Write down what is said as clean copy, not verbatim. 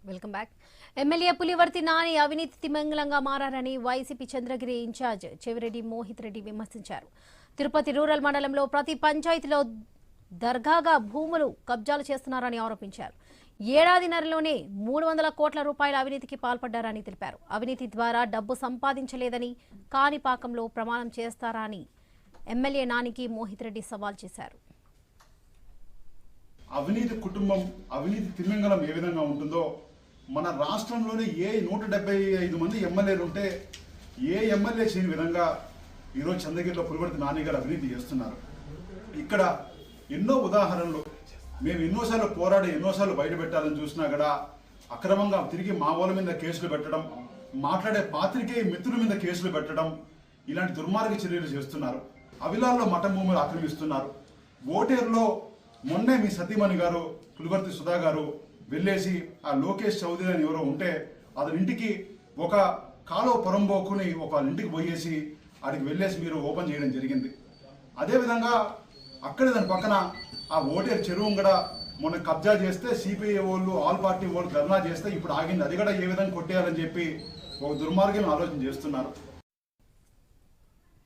Welcome back. MLA Pulivarthi Nani అవినీతి తిమింగలంగా మారారని YCP Chandragiri incharge Chevireddy Mohit Reddy విమర్శించారు. Tirupati rural మండలంలో ప్రతి పంచాయతీలో దర్గాగా భూములు కబ్జాలు చేస్తున్నారని ఆరోపించారు. ఏడాదిన్నరలోనే 300 కోట్ల రూపాయల అవినీతికి పాల్పడ్డారని తెలిపారు. అవినీతి ద్వారా డబ్బు సంపాదించలేదని కాణిపాకంలో ప్రమాణం చేస్తారా అని ఎమ్మెల్యే నానికి మోహిత్ రెడ్డి సవాల్ చేశారు. అవినీతి కుటుంబం, అవినీతి తిమింగలం ఏ విధంగా ఉంటుందో మన రాష్ట్రంలోనే 175 మంది ఎమ్మెల్యేలు ఉంటే ఏ ఎమ్మెల్యే చేయని విధంగా ఈరోజు చంద్రగిరిలో పులివర్తి నాని గారు అవినీతి చేస్తున్నారు. ఇక్కడ ఎన్నో ఉదాహరణలు, మేము ఎన్నోసార్లు పోరాడి ఎన్నోసార్లు బయట పెట్టాలని చూసినా కూడా అక్రమంగా తిరిగి మా వాళ్ళ మీద కేసులు పెట్టడం, మాట్లాడే పాత్రికేయ మిత్రుల మీద కేసులు పెట్టడం, ఇలాంటి దుర్మార్గ చర్యలు చేస్తున్నారు. అవిలాల్లో మఠ భూములు ఆక్రమిస్తున్నారు. ఓటేరులో మొన్నే మీ సతీమణి గారు పులివర్తి సుధా గారు వెళ్ళేసి ఆ లోకేష్ చౌదరి అని ఎవరో ఉంటే అతని ఇంటికి ఒక కాలువ పొరంబోకుని ఒక ఇంటికి పోయేసి ఆడికి వెళ్ళేసి మీరు ఓపెన్ చేయడం జరిగింది. అదేవిధంగా అక్కడ దాని పక్కన ఆ ఓటేరు చెరువు కూడా మొన్న కబ్జా చేస్తే సిపిఐ వాళ్ళు ఆల్ పార్టీ వాళ్ళు ధర్నా చేస్తే ఇప్పుడు ఆగింది. అది కూడా ఏ విధంగా కొట్టేయాలని చెప్పి ఒక దుర్మార్గం ఆలోచన చేస్తున్నారు.